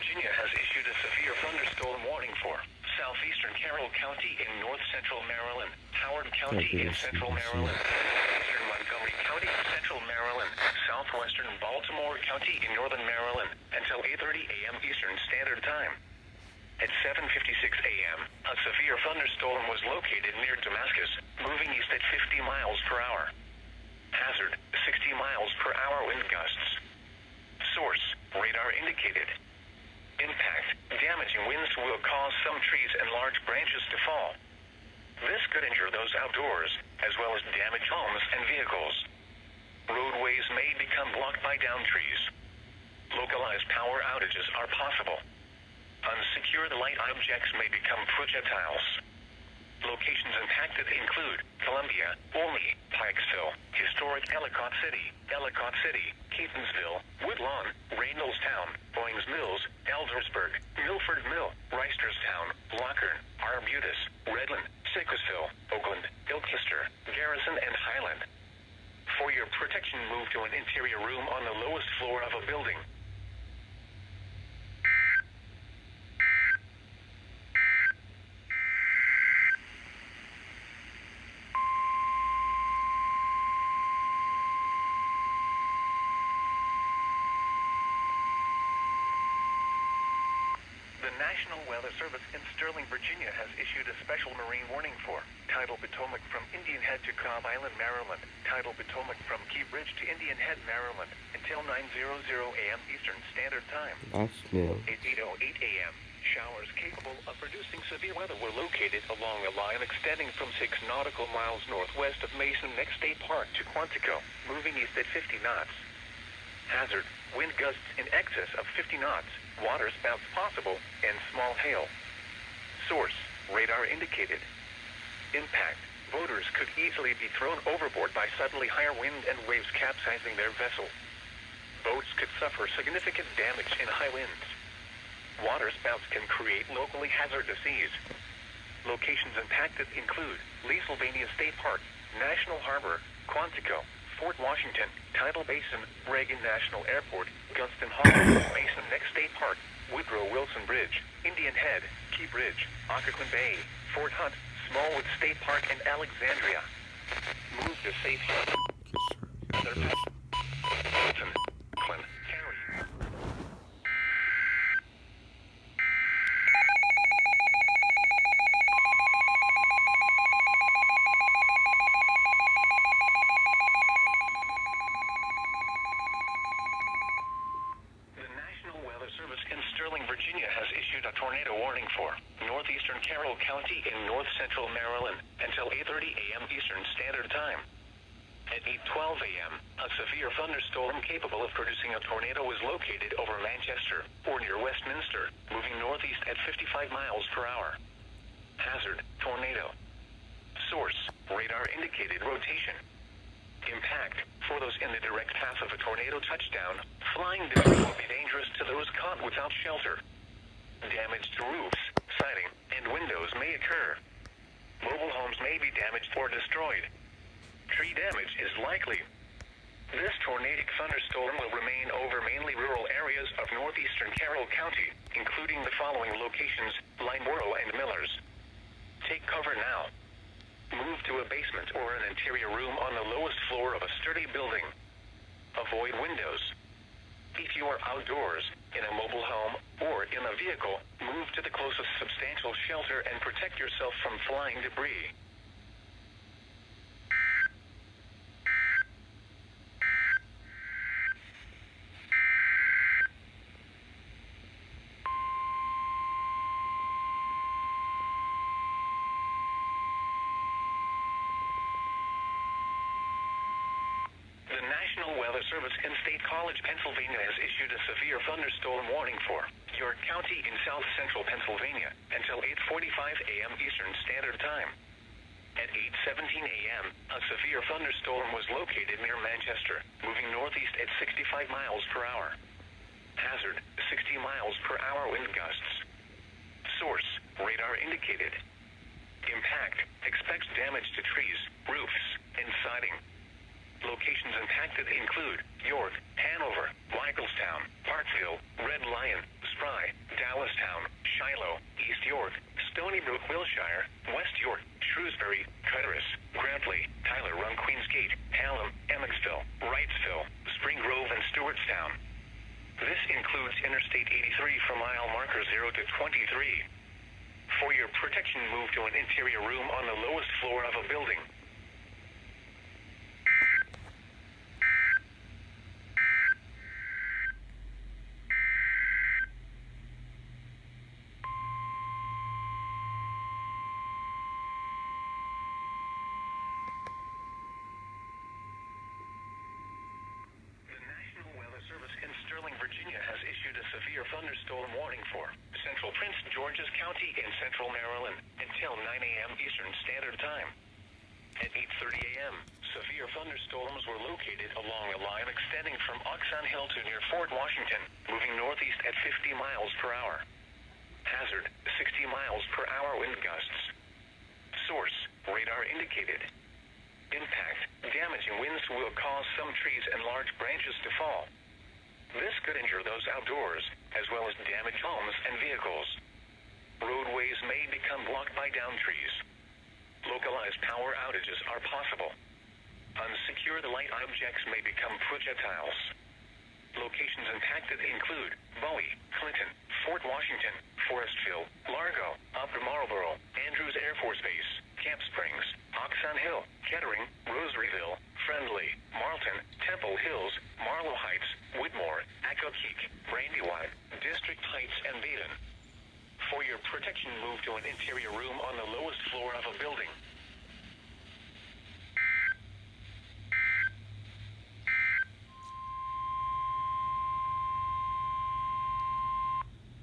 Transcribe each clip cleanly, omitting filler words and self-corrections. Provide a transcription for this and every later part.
Virginia has issued a severe thunderstorm warning for southeastern Carroll County in north-central Maryland, Howard County in central Maryland, eastern Montgomery County, central Maryland, southwestern Baltimore County in northern Maryland, until 8:30 a.m. Eastern Standard Time. At 7:56 a.m., a severe thunderstorm was located near Damascus, moving east at 50 miles per hour. Hazard, 60 miles per hour wind gusts. Source, radar indicated. Impact, damaging winds will cause some trees and large branches to fall. This could injure those outdoors, as well as damage homes and vehicles. Roadways may become blocked by downed trees. Localized power outages are possible. Unsecured light objects may become projectiles. Locations impacted include Columbia, Olney, Pikesville, Historic Ellicott City, Catonsville, Woodlawn, Reynoldstown, Boynes Mills, Eldersburg, Milford Mill, Reisterstown, Lockern, Arbutus, Redland, Sickesville, Oakland, Ilchester, Garrison, and Highland. For your protection, move to an interior room on the lowest floor of a building. The National Weather Service in Sterling, Virginia has issued a special marine warning for tidal Potomac from Indian Head to Cobb Island, Maryland, tidal Potomac from Key Bridge to Indian Head, Maryland, until 9:00 a.m. Eastern Standard Time. That's new. At 8:08 a.m., showers capable of producing severe weather were located along a line extending from 6 nautical miles northwest of Mason Neck State Park to Quantico, moving east at 50 knots. Hazard, wind gusts in excess of 50 knots, water spouts possible, and small hail. Source, radar indicated. Impact, boaters could easily be thrown overboard by suddenly higher wind and waves capsizing their vessel. Boats could suffer significant damage in high winds. Water spouts can create locally hazardous seas. Locations impacted include Leesylvania State Park, National Harbor, Quantico, Fort Washington, Tidal Basin, Reagan National Airport, Gunston Harbor, Mason Neck State Park, Woodrow Wilson Bridge, Indian Head, Key Bridge, Occoquan Bay, Fort Hunt, Smallwood State Park, and Alexandria. Move to safe harbor. Wilson, Clinton, Cary. Virginia has issued a tornado warning for northeastern Carroll County in north-central Maryland until 8:30 a.m. Eastern Standard Time. At 8:12 a.m., a severe thunderstorm capable of producing a tornado was located over Lancaster or near Westminster, moving northeast at 55 miles per hour. Hazard, tornado. Source, radar indicated rotation. Impact, for those in the direct path of a tornado touchdown, flying debris will be dangerous to those caught without shelter. Damage to roofs, siding, and windows may occur. Mobile homes may be damaged or destroyed. Tree damage is likely. This tornadic thunderstorm will remain over mainly rural areas of northeastern Carroll County, including the following locations: Lineboro and Millers. Take cover now. Move to a basement or an interior room on the lowest floor of a sturdy building. Avoid windows. If you are outdoors, in a mobile home, or in a vehicle, move to the closest substantial shelter and protect yourself from flying debris. The National Weather Service in State College, Pennsylvania has issued a severe thunderstorm warning for York County in south-central Pennsylvania until 8:45 a.m. Eastern Standard Time. At 8:17 a.m., a severe thunderstorm was located near Manchester, moving northeast at 65 miles per hour. Hazard, 60 miles per hour wind gusts. Source, radar indicated. Impact, expects damage to trees, roofs, and siding. Locations impacted include York, Hanover, Michaelstown, Parkville, Red Lion, Spry, Wilshire, West York, Shrewsbury, Cutteress, Grantley, Tyler Run, Queens Gate, Hallam, Emmetsville, Wrightsville, Spring Grove, and Stewartstown. This includes Interstate 83 from mile marker 0 to 23. For your protection, move to an interior room on the lowest floor of a building. Virginia has issued a severe thunderstorm warning for central Prince George's County in central Maryland until 9 a.m. Eastern Standard Time. At 8:30 a.m., severe thunderstorms were located along a line extending from Oxon Hill to near Fort Washington, moving northeast at 50 miles per hour. Hazard, 60 miles per hour wind gusts. Source, radar indicated. Impact, damaging winds will cause some trees and large branches to fall. This could injure those outdoors, as well as damage homes and vehicles. Roadways may become blocked by downed trees. Localized power outages are possible. Unsecured light objects may become projectiles. Locations impacted include Bowie, Clinton, Fort Washington, Forestville, Largo, Upper Marlboro, Andrews Air Force Base, Camp Springs, Oxon Hill, Kettering, Rosaryville, Friendly, Marlton, Temple Hills, Marlow Heights, Whitmore, Accokeek, Brandywine, District Heights, and Baden. For your protection, move to an interior room on the lowest floor of a building.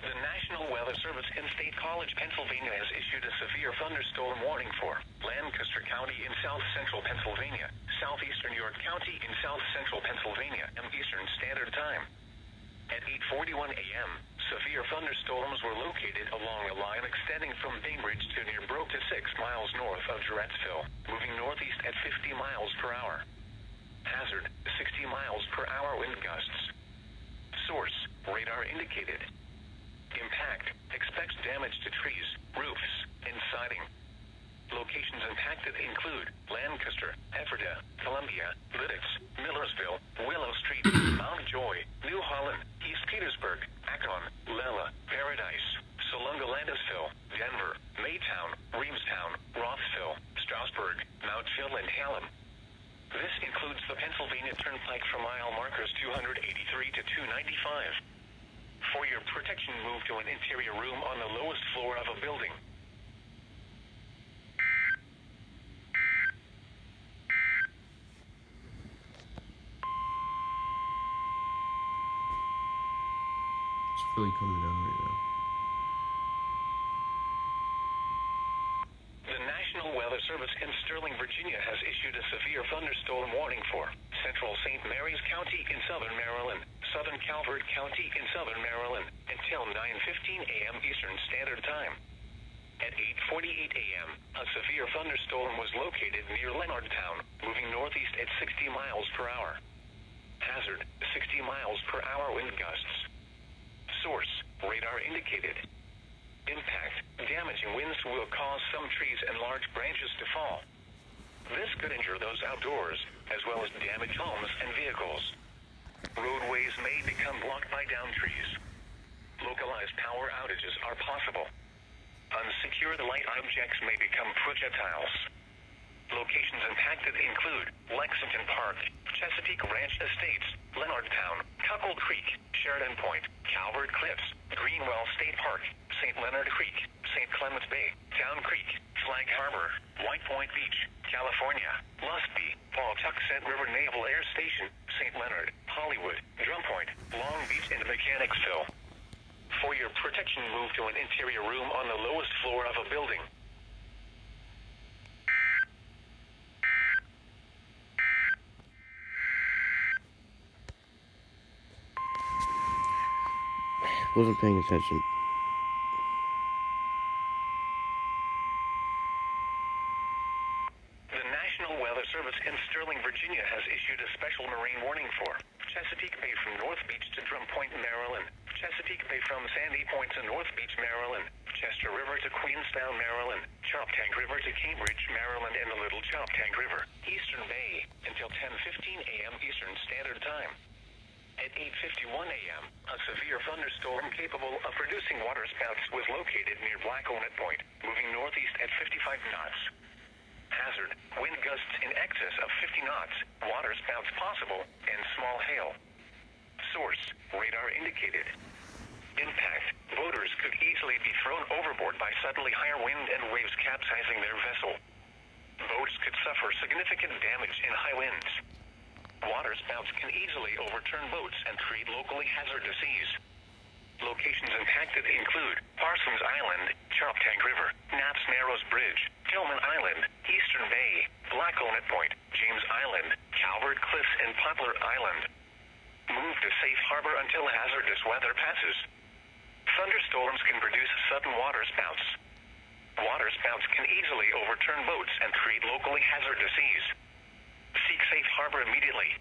The National Weather Service in State College, Pennsylvania has issued a severe thunderstorm warning for Lancaster County in south central Pennsylvania, southeastern York County in south central Pennsylvania, and Eastern Standard Time. At 8:41 a.m., severe thunderstorms were located along a line extending from Bainbridge to near Broke to 6 miles north of Jarrettsville, moving northeast at 50 miles per hour. Hazard, 60 miles per hour wind gusts. Source, radar indicated. Impact, expects damage to trees, roofs, and siding. Locations impacted include Lancaster, Ephrata, Columbia, Lidditz, Millersville, Willow Street, Mount Joy, New Holland, East Petersburg, Akron, Lella, Paradise, Solunga, Landisville, Denver, Maytown, Reamstown, Rothville, Strasburg, Mount Phil, and Hallam. This includes the Pennsylvania Turnpike from mile markers 283 to 295. For your protection, move to an interior room on the lowest floor of a building. It's really coming down right now. The National Weather Service in Sterling, Virginia has issued a severe thunderstorm warning for central St. Mary's County in southern Maryland, southern Calvert County in southern Maryland, until 9:15 a.m. Eastern Standard Time. At 8:48 a.m., a severe thunderstorm was located near Leonardtown, moving northeast at 60 miles per hour. Hazard, 60 miles per hour wind gusts. Source, radar indicated. Impact, damaging winds will cause some trees and large branches to fall. This could injure those outdoors, as well as damage homes and vehicles. Roadways may become blocked by downed trees. Localized power outages are possible. Unsecured light objects may become projectiles. Locations impacted include Lexington Park, Chesapeake Ranch Estates, Leonardtown, Cuckold Creek, Sheridan Point, Calvert Cliffs, Greenwell State Park, St. Leonard Creek, St. Clements Bay, Town Creek, Flag Harbor, White Point Beach, California, Lusby, Pawtuxet River Naval Air Station, St. Leonard, Hollywood, Drum Point, Long Beach, and Mechanicsville. For your protection, move to an interior room on the lowest floor of a building. Wasn't paying attention. The National Weather Service in Sterling, Virginia has issued a special marine warning for Chesapeake Bay from North Beach to Drum Point, Maryland, Chesapeake Chesapeake Bay from Sandy Point to North Beach, Maryland, Chester River to Queenstown, Maryland, Choptank River to Cambridge, Maryland, and the Little Choptank River, Eastern Bay, until 10:15 a.m. Eastern Standard Time. At 8:51 a.m., a severe thunderstorm capable of producing waterspouts was located near Black Onet Point, moving northeast at 55 knots. Hazard, wind gusts in excess of 50 knots, waterspouts possible, and small hail. Source, radar indicated. Impact, boaters could easily be thrown overboard by suddenly higher wind and waves capsizing their vessel. Boats could suffer significant damage in high winds. Waterspouts can easily overturn boats and create locally hazardous seas. Locations impacted include Parsons Island, Choptank River, Knapp's Narrows Bridge, Tillman Island, Eastern Bay, Black Onet Point, James Island, Calvert Cliffs, and Poplar Island. Move to safe harbor until hazardous weather passes. Thunderstorms can produce sudden waterspouts. Waterspouts can easily overturn boats and create locally hazardous seas. Seek safe harbor immediately.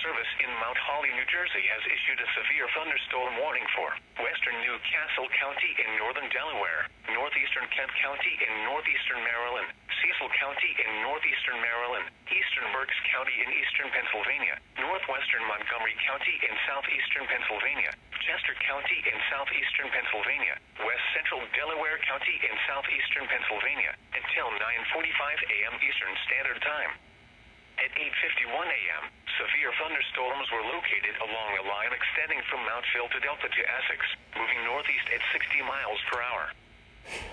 Service in Mount Holly, New Jersey has issued a severe thunderstorm warning for western New Castle County in northern Delaware, northeastern Kent County in northeastern Maryland, Cecil County in northeastern Maryland, eastern Berks County in eastern Pennsylvania, northwestern Montgomery County in southeastern Pennsylvania, Chester County in southeastern Pennsylvania, west central Delaware County in southeastern Pennsylvania, until 9:45 a.m. Eastern Standard Time. At 8:51 a.m., severe thunderstorms were located along a line extending from Mount Phil to Delta to Essex, moving northeast at 60 miles per hour.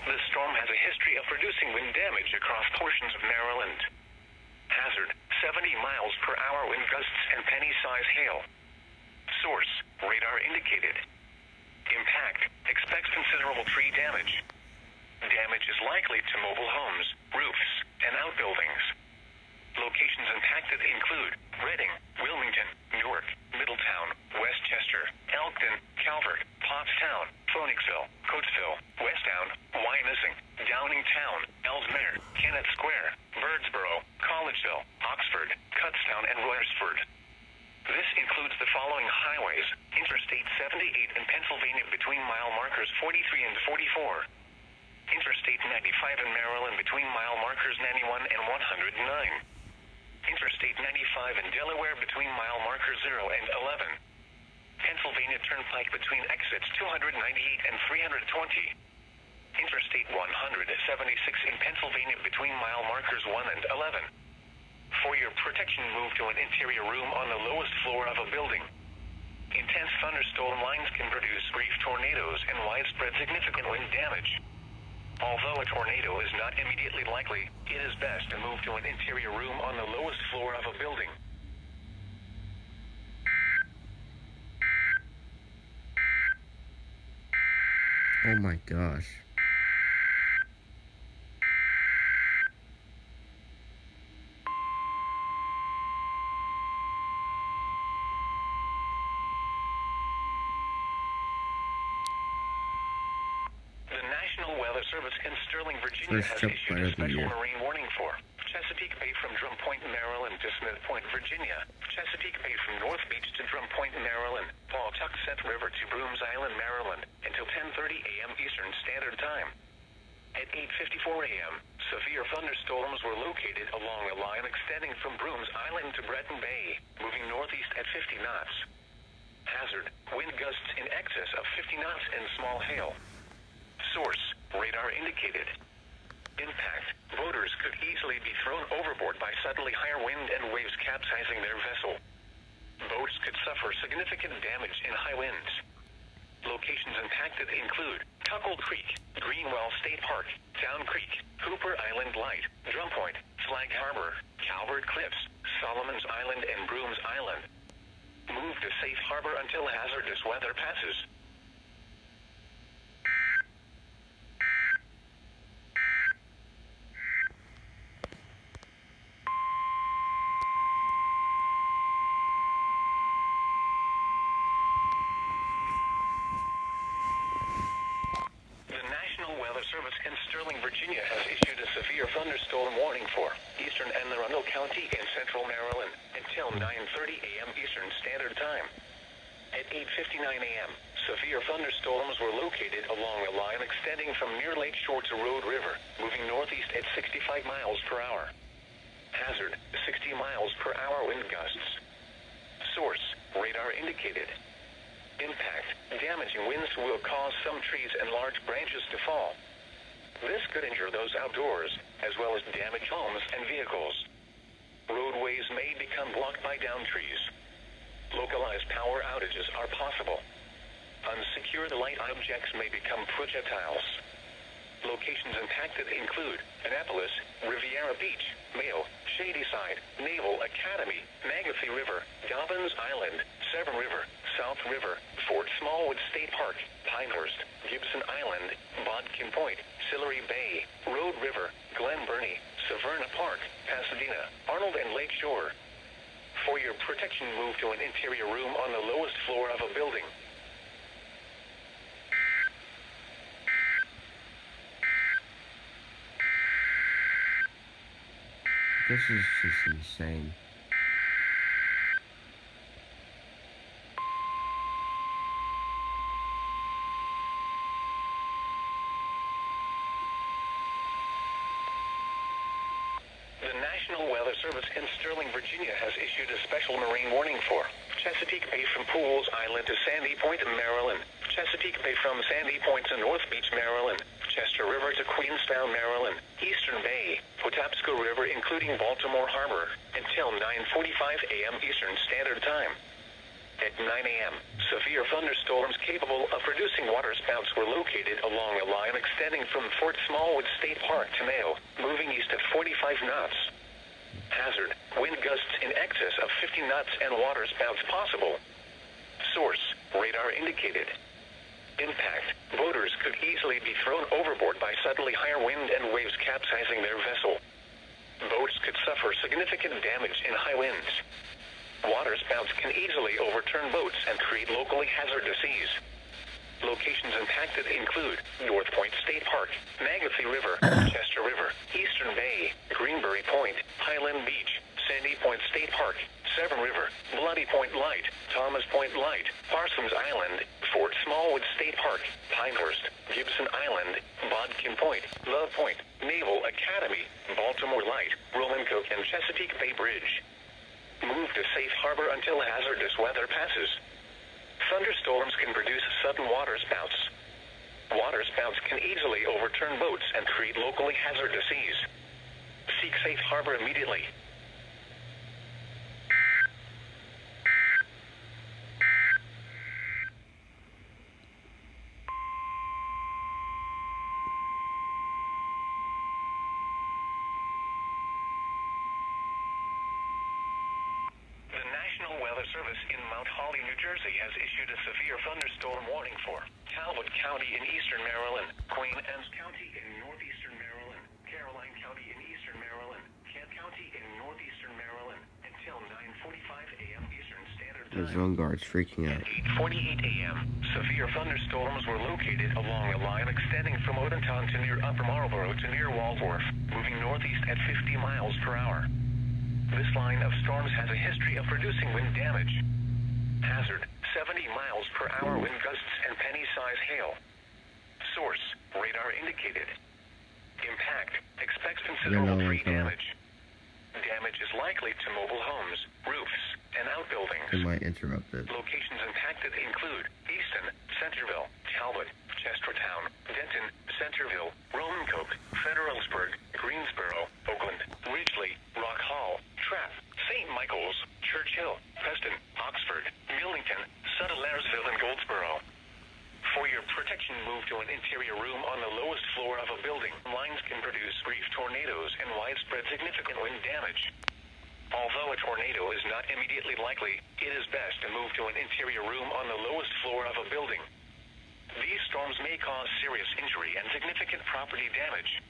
The storm has a history of producing wind damage across portions of Maryland. Hazard, 70 miles per hour wind gusts and penny-size hail. Source, radar indicated. Impact, expects considerable tree damage. Damage is likely to mobile homes, roofs, and outbuildings. Locations impacted include Reading, Wilmington, Newark, Middletown, Westchester, Elkton, Calvert, Pottstown, Phoenixville, Coatesville, Westtown, Wyomissing, Downingtown, Ellesmere, Kennett Square, Birdsboro, Collegeville, Oxford, Kutztown, and Royersford. This includes the following highways: Interstate 78 in Pennsylvania between mile markers 43 and 44. Interstate 95 in Maryland between mile markers 91 and 109. Interstate 95 in Delaware between mile markers 0 and 11. Pennsylvania Turnpike between exits 298 and 320. Interstate 176 in Pennsylvania between mile markers 1 and 11. For your protection, move to an interior room on the lowest floor of a building. Intense thunderstorm lines can produce brief tornadoes and widespread significant wind damage. Although a tornado is not immediately likely, it is best to move to an interior room on the lowest floor of a building. Oh my gosh. Service in Sterling, Virginia has issued a special marine warning for Chesapeake Bay from Drum Point, Maryland to Smith Point, Virginia, Chesapeake Bay from North Beach to Drum Point, Maryland, Pawtuxet River to Brooms Island, Maryland, until 10:30 a.m. Eastern Standard Time. At 8:54 a.m., severe thunderstorms were located along a line extending from Brooms Island to Breton Bay, moving northeast at 50 knots. Hazard, wind gusts in excess of 50 knots and small hail. Source, radar indicated. Impact, boaters could easily be thrown overboard by suddenly higher wind and waves capsizing their vessel. Boats could suffer significant damage in high winds. Locations impacted include Cuckold Creek, Greenwell State Park, Town Creek, Cooper Island Light, Drum Point, Flag Harbor, Calvert Cliffs, Solomon's Island, and Brooms Island. Move to safe harbor until hazardous weather passes. Sterling, Virginia has issued a severe thunderstorm warning for eastern and Arundel County in central Maryland until 9:30 a.m. Eastern Standard Time. At 8:59 a.m., severe thunderstorms were located along a line extending from near Lake Shore to Road River, moving northeast at 65 miles per hour. Hazard, 60 miles per hour wind gusts. Source, radar indicated. Impact, damaging winds will cause some trees and large branches to fall. This could injure those outdoors, as well as damage homes and vehicles. Roadways may become blocked by downed trees. Localized power outages are possible. Unsecured light objects may become projectiles. Locations impacted include Annapolis, Riviera Beach, Mayo, Shadyside, Naval Academy, Magothy River, Dobbins Island, Severn River, South River, Fort Smallwood State Park, Pinehurst, Gibson Island, Bodkin Point, Sillery Bay, Road River, Glen Burnie, Severna Park, Pasadena, Arnold and Lake Shore. For your protection, move to an interior room on the lowest floor of a building. This is just insane. The National Weather Service in Sterling, Virginia has issued a special marine warning for Chesapeake Bay from Pools Island to Sandy Point, Maryland, Chesapeake Bay from Sandy Point to North Beach, Maryland, Chester River to Queenstown, Maryland, Eastern Bay, Patapsco River including Baltimore Harbor, until 9:45 a.m. Eastern Standard Time. At 9 a.m., severe thunderstorms capable of producing waterspouts were located along a line extending from Fort Smallwood State Park to Mayo, moving east at 45 knots. Hazard, wind gusts in excess of 50 knots and waterspouts possible. Source, radar indicated. Impact, boaters could easily be thrown overboard by suddenly higher wind and waves capsizing their vessel. Boats could suffer significant damage in high winds. Waterspouts can easily overturn boats and create locally hazardous seas. Locations impacted include North Point State Park, Magothy River, Chester River, Eastern Bay, Greenberry Point, Highland Beach, Sandy Point State Park, Severn River, Bloody Point Light, Thomas Point Light, Parsons Island, Fort Smallwood State Park, Pinehurst, Gibson Island, Bodkin Point, Love Point, Naval Academy, Baltimore Light, Romancoke and Chesapeake Bay Bridge. Move to safe harbor until hazardous weather passes. Thunderstorms can produce sudden waterspouts. Waterspouts can easily overturn boats and create locally hazardous seas. Seek safe harbor immediately. Service in Mount Holly, New Jersey has issued a severe thunderstorm warning for Talbot County in eastern Maryland, Queen Anne's County in northeastern Maryland, Caroline County in eastern Maryland, Kent County in northeastern Maryland, until 9:45 a.m. Eastern Standard Time. The zone guard's freaking out. At 8:48 a.m., severe thunderstorms were located along a line extending from Odenton to near Upper Marlboro to near Waldorf, moving northeast at 50 miles per hour. This line of storms has a history of producing wind damage. Hazard, 70 miles per hour wind gusts and penny-size hail. Source, radar indicated. Impact, expect considerable tree damage. Damage is likely to mobile homes, roofs, and outbuildings. It might interrupt it. Locations impacted include Easton, Centerville, Talbot, Chestertown, Denton, Centerville, Romancoke, Federalsburg, Greensboro, Oakland, Ridgely, Rock Hall, Trapp, St. Michael's, Churchill, Preston, Oxford, Millington, Suttelaresville, and Goldsboro. For your protection, move to an interior room on the lowest floor of a building. Lines can produce brief tornadoes and widespread significant wind damage. Although a tornado is not immediately likely, it is best to move to an interior room on the lowest floor of a building. These storms may cause serious injury and significant property damage.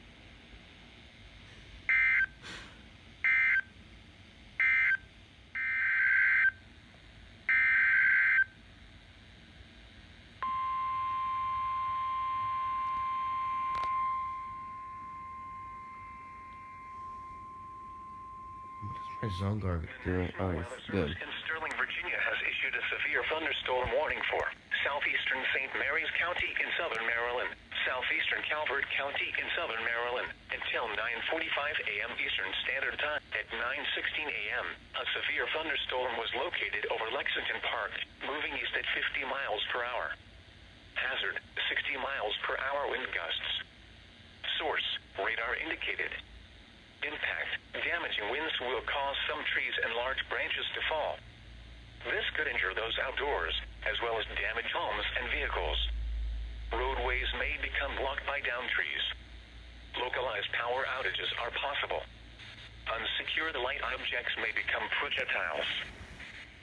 Is Zongar doing? Oh, Weather it's Service good. in Sterling, Virginia has issued a severe thunderstorm warning for southeastern St. Mary's County in southern Maryland, southeastern Calvert County in southern Maryland, until 9:45 a.m. Eastern Standard Time. At 9:16 a.m., a severe thunderstorm was located over Lexington Park, moving east at 50 miles per hour. Hazard, 60 miles per hour wind gusts. Source, radar indicated. Impact, damaging winds will cause some trees and large branches to fall. This could injure those outdoors, as well as damage homes and vehicles. Roadways may become blocked by downed trees. Localized power outages are possible. Unsecured light objects may become projectiles.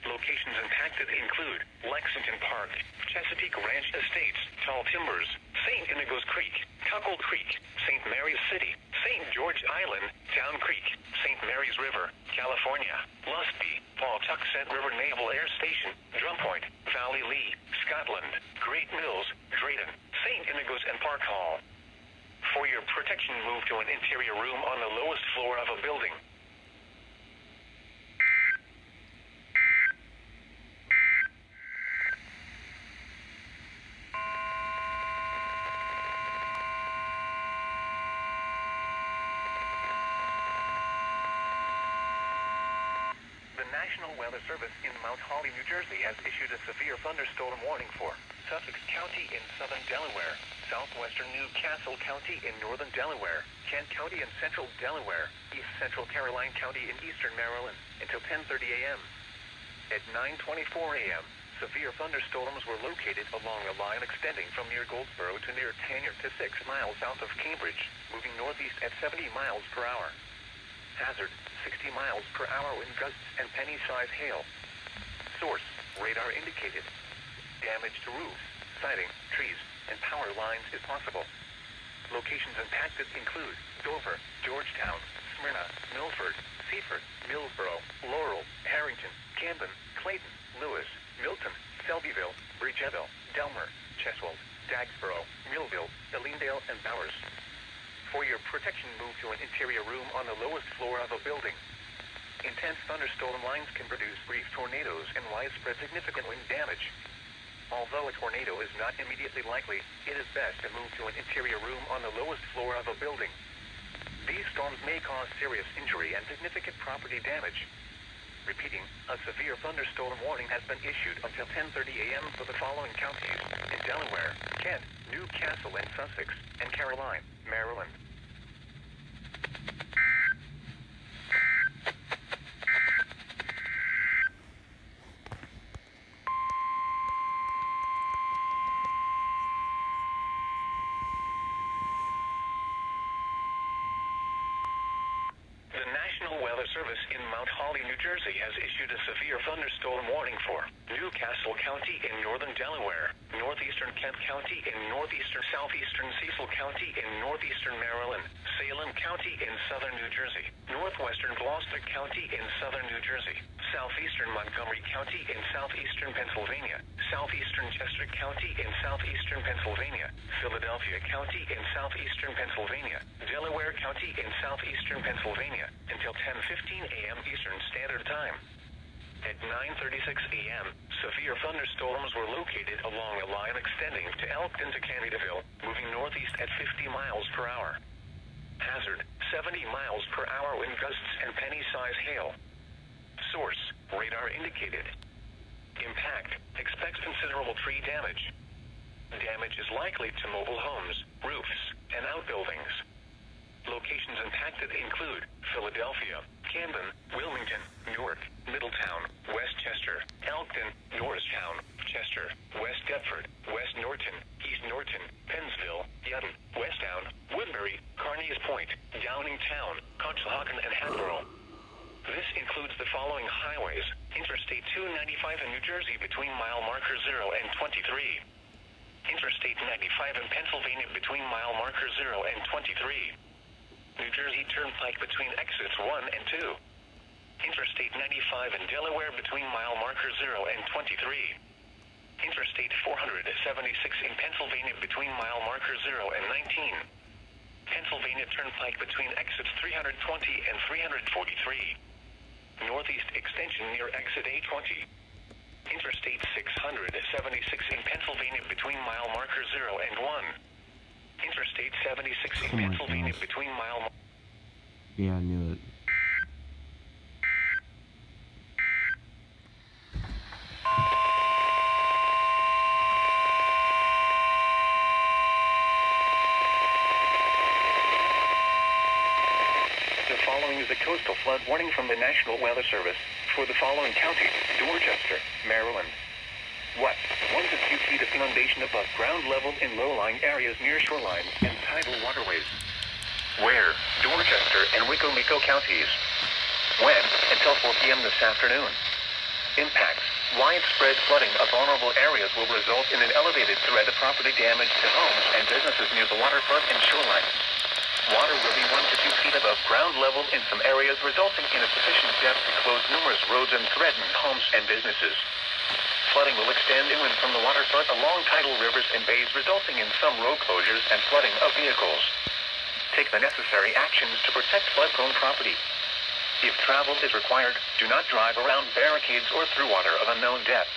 Locations impacted include Lexington Park, Chesapeake Ranch Estates, Tall Timbers, St. Inigo's Creek, Cuckold Creek, St. Mary's City, St. George Island, Town Creek, St. Mary's River, California, Lusby, Pawtuxet River Naval Air Station, Drum Point, Valley Lee, Scotland, Great Mills, Drayton, St. Inigo's and Park Hall. For your protection, move to an interior room on the lowest floor of a building. National Weather Service in Mount Holly, New Jersey has issued a severe thunderstorm warning for Sussex County in southern Delaware, southwestern Newcastle County in northern Delaware, Kent County in central Delaware, east central Caroline County in eastern Maryland until 10:30 a.m. At 9:24 a.m., severe thunderstorms were located along a line extending from near Goldsboro to near Tanyard to 6 miles south of Cambridge, moving northeast at 70 miles per hour. Hazard, 60 miles per hour wind gusts and penny-size hail. Source, radar indicated. Damage to roofs, siding, trees, and power lines is possible. Locations impacted include Dover, Georgetown, Smyrna, Milford, Seaford, Millsboro, Laurel, Harrington, Camden, Clayton, Lewis, Milton, Selbyville, Bridgeville, Delmer, Cheswold, Dagsboro, Millville, Elendale, and Bowers. For your protection, move to an interior room on the lowest floor of a building. Intense thunderstorm lines can produce brief tornadoes and widespread significant wind damage. Although a tornado is not immediately likely, it is best to move to an interior room on the lowest floor of a building. These storms may cause serious injury and significant property damage. Repeating, a severe thunderstorm warning has been issued until 10:30 a.m. for the following counties in Delaware, Kent, Newcastle and Sussex, and Caroline, Maryland. The National Weather Service in Mount Holly, New Jersey has issued a severe thunderstorm warning for Newcastle County in northern Delaware, northeastern Kent County in northeastern southeastern Cecil County in northeastern Maryland, Salem County in southern New Jersey, northwestern Gloucester County in southern New Jersey, southeastern Montgomery County in southeastern Pennsylvania, southeastern Chester County in southeastern Pennsylvania, Philadelphia County in southeastern Pennsylvania, Delaware County in southeastern Pennsylvania, until 10:15 a.m. Eastern Standard Time. At 9:36 a.m., severe thunderstorms were located along a line extending to Elkton to Canadaville, moving northeast at 50 miles per hour. Hazard, 70 miles per hour wind gusts and penny-size hail. Source, radar indicated. Impact, expects considerable tree damage. Damage is likely to mobile homes, roofs, and outbuildings. Locations impacted include Philadelphia, Camden, Wilmington, Newark, Middletown, Westchester, Elkton, Norristown, Chester, West Deptford, West Norton, East Norton, Pennsville, Yutton, Westtown, Woodbury, Carneys Point, Downingtown, Conshohocken, and Hatboro. This includes the following highways: Interstate 295 in New Jersey between mile marker 0 and 23. Interstate 95 in Pennsylvania between mile marker 0 and 23. New Jersey Turnpike between exits 1 and 2. Interstate 95 in Delaware between mile marker 0 and 23. Interstate 476 in Pennsylvania between mile marker 0 and 19. Pennsylvania Turnpike between exits 320 and 343. northeast extension near exit 820. Interstate 676 in Pennsylvania between mile marker 0 and 1. Interstate 76 in Pennsylvania between mile... Yeah, I knew it. The following is a coastal flood warning from the National Weather Service for the following counties: Dorchester, Maryland. What? 1 to 2 feet of inundation above ground level in low-lying areas near shorelines and tidal waterways. Where? Dorchester and Wicomico counties. When? Until 4 p.m. this afternoon. Impacts. Widespread flooding of vulnerable areas will result in an elevated threat of property damage to homes and businesses near the waterfront and shoreline. Water will be 1 to 2 feet above ground level in some areas, resulting in a sufficient depth to close numerous roads and threaten homes and businesses. Flooding will extend inland from the waterfront along tidal rivers and bays, resulting in some road closures and flooding of vehicles. Take the necessary actions to protect flood-prone property. If travel is required, do not drive around barricades or through water of unknown depth.